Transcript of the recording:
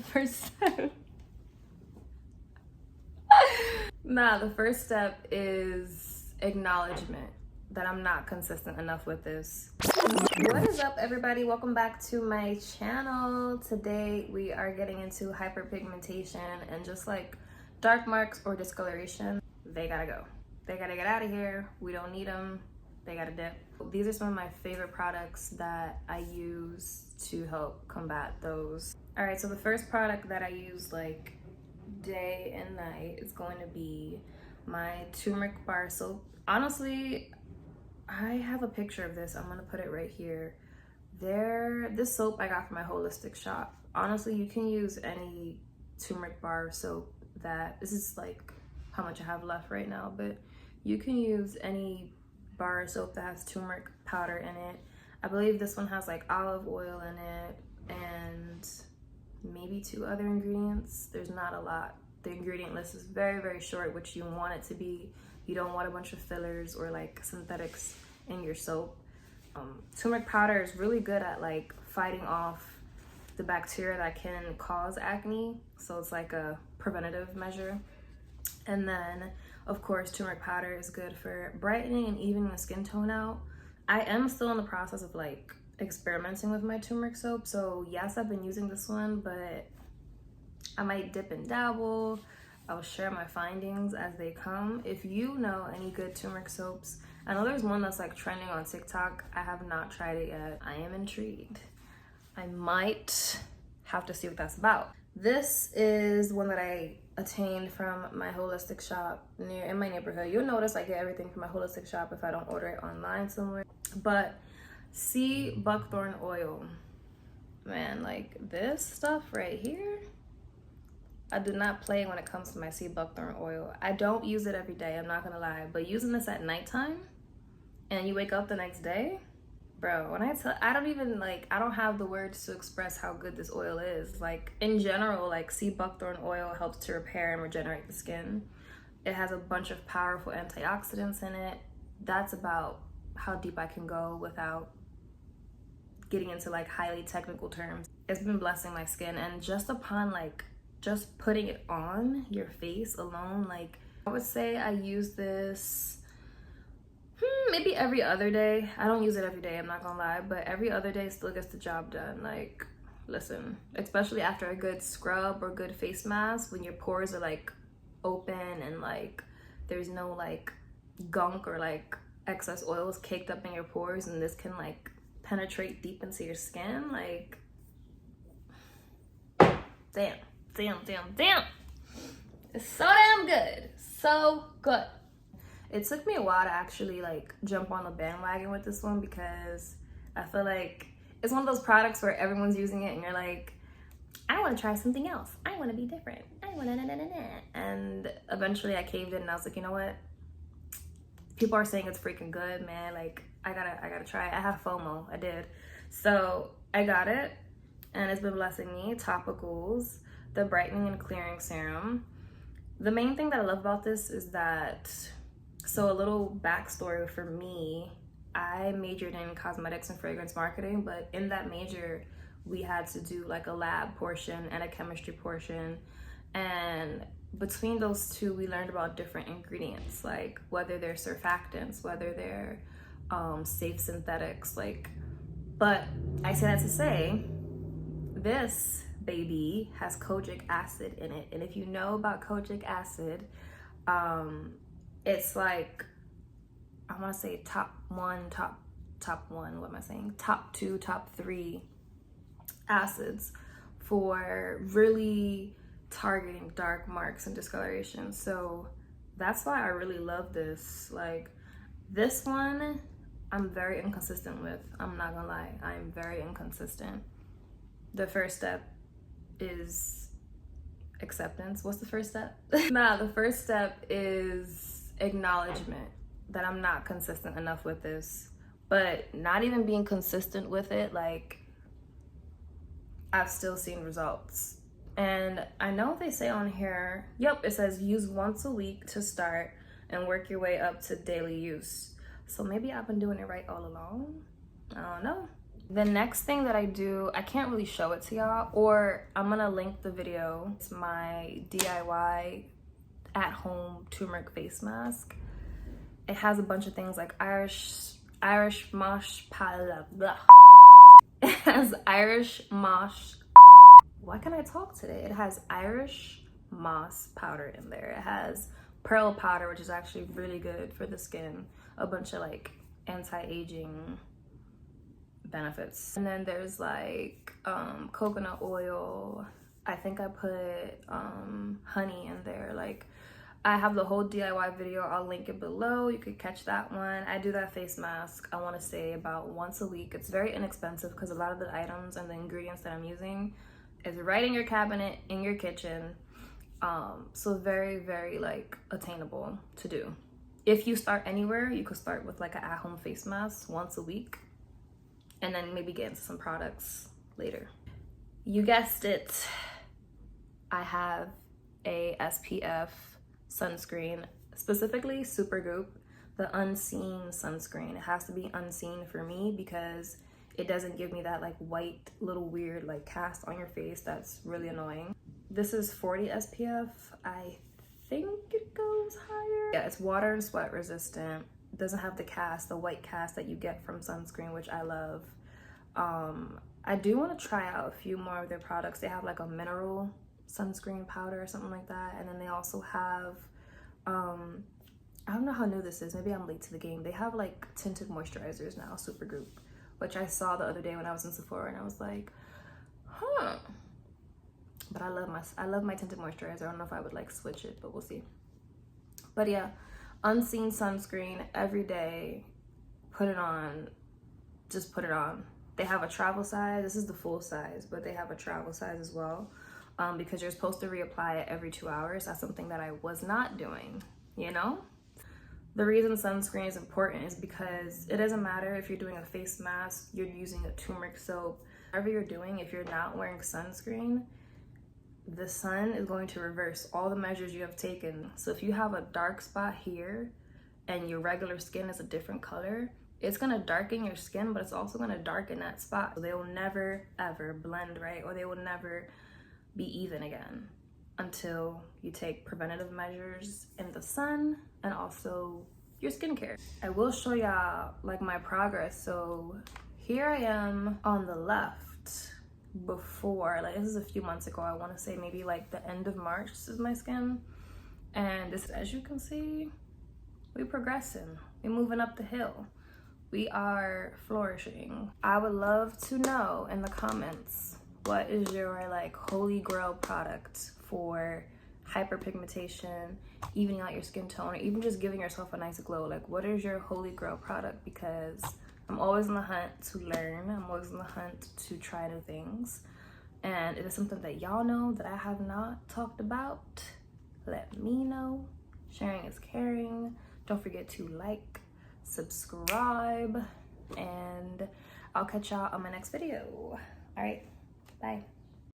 first step. The first step is acknowledgement that I'm not consistent enough with this. What is up, everybody? Welcome back to my channel. Today we are getting into hyperpigmentation, and just like dark marks or discoloration, they gotta go. They gotta get out of here. We don't need them. They gotta dip. These are some of my favorite products that I use to help combat those. All right, so the first product that I use like day and night is going to be my turmeric bar soap. Honestly, I have a picture of this. I'm gonna put it right here. This soap I got from my holistic shop. Honestly, you can use any turmeric bar soap this is like how much I have left right now, but you can use any bar soap that has turmeric powder in it. I believe this one has like olive oil in it and maybe 2 other ingredients. There's not a lot. The ingredient list is very, very short, which you want it to be. You don't want a bunch of fillers or like synthetics in your soap. Turmeric powder is really good at like fighting off the bacteria that can cause acne. So it's like a preventative measure. And then of course, turmeric powder is good for brightening and evening the skin tone out. I am still in the process of like experimenting with my turmeric soap. So yes, I've been using this one, but I might dip and dabble. I'll share my findings as they come. If you know any good turmeric soaps, I know there's one that's like trending on TikTok. I have not tried it yet. I am intrigued. I might have to see what that's about. This is one that I attained from my holistic shop in my neighborhood. You'll notice I get everything from my holistic shop if I don't order it online somewhere. But sea buckthorn oil, man, like this stuff right here, I do not play when it comes to my sea buckthorn oil. I don't use it every day, I'm not gonna lie, but using this at nighttime and you wake up the next day, bro, when I don't have the words to express how good this oil is. Like in general, like sea buckthorn oil helps to repair and regenerate the skin. It has a bunch of powerful antioxidants in it. That's about how deep I can go without getting into like highly technical terms. It's been blessing my skin, and just upon like just putting it on your face alone, like I would say I use this maybe every other day. I don't use it every day, I'm not gonna lie, but every other day still gets the job done. Like, listen, especially after a good scrub or good face mask, when your pores are like open and like there's no like gunk or like excess oils caked up in your pores, and this can like penetrate deep into your skin, like damn. It's so damn good. So good. It took me a while to actually like jump on the bandwagon with this one, because I feel like it's one of those products where everyone's using it and you're like, I want to try something else. I want to be different. I want to And eventually I caved in and I was like, you know what? People are saying it's freaking good, man. Like I gotta try it. I have FOMO. I did. So I got it and it's been blessing me. Topicals, the Brightening and Clearing Serum. The main thing that I love about this is that, so a little backstory for me, I majored in cosmetics and fragrance marketing, but in that major, we had to do like a lab portion and a chemistry portion. And between those two, we learned about different ingredients, like whether they're surfactants, whether they're safe synthetics, like, but I say that to say, this baby has kojic acid in it. And if you know about kojic acid, it's like, I want to say top 2, top 3 acids for really targeting dark marks and discoloration. So that's why I really love this. Like this one, I'm very inconsistent with. I'm not gonna lie, I'm very inconsistent. The first step is acceptance. What's the first step? The first step is acknowledgement that I'm not consistent enough with this. But not even being consistent with it, like I've still seen results. And I know they say on here, yep, it says use once a week to start and work your way up to daily use. So maybe I've been doing it right all along. I don't know. The next thing that I do, I can't really show it to y'all, or I'm gonna link the video. It's my DIY at-home turmeric face mask. It has a bunch of things like Irish moss powder. It has Irish moss. Why can't I talk today? It has Irish moss powder in there. It has pearl powder, which is actually really good for the skin. A bunch of like anti-aging benefits. And then there's like coconut oil. I think I put honey in there. Like, I have the whole DIY video. I'll link it below. You could catch that one. I do that face mask, I want to say, about once a week. It's very inexpensive because a lot of the items and the ingredients that I'm using is right in your cabinet, in your kitchen. So very, very like attainable to do. If you start anywhere, you could start with like an at-home face mask once a week, and then maybe get into some products later. You guessed it, I have a SPF sunscreen, specifically Supergoop, the unseen sunscreen. It has to be unseen for me because it doesn't give me that like white little weird like cast on your face that's really annoying. This is 40 SPF. I think it goes higher. Yeah, it's water and sweat resistant. It doesn't have the cast, the white cast that you get from sunscreen, which I love. I do want to try out a few more of their products. They have like a mineral sunscreen powder or something like that, and then they also have I don't know how new this is, maybe I'm late to the game. They have like tinted moisturizers now, Supergoop, which I saw the other day when I was in Sephora, and I was like, huh. But I love my tinted moisturizer. I don't know if I would like switch it, but we'll see. But yeah, unseen sunscreen every day. Put it on, just put it on. They have a travel size. This is the full size, but they have a travel size as well, because you're supposed to reapply it every 2 hours. That's something that I was not doing, you know? The reason sunscreen is important is because it doesn't matter if you're doing a face mask, you're using a turmeric soap, whatever you're doing, if you're not wearing sunscreen, the sun is going to reverse all the measures you have taken. So if you have a dark spot here and your regular skin is a different color, it's gonna darken your skin, but it's also gonna darken that spot. So they will never ever blend right, or they will never be even again until you take preventative measures in the sun and also your skincare. I will show y'all like my progress. So here I am on the left before, like this is a few months ago. I want to say maybe like the end of March. This is my skin, and this, as you can see, we're progressing. We're moving up the hill. We are flourishing. I would love to know in the comments, what is your like holy grail product for hyperpigmentation, evening out your skin tone, or even just giving yourself a nice glow? Like, what is your holy grail product? Because I'm always on the hunt to learn. I'm always on the hunt to try new things. And it is something that y'all know that I have not talked about. Let me know. Sharing is caring. Don't forget to like, subscribe, and I'll catch y'all on my next video. All right, bye.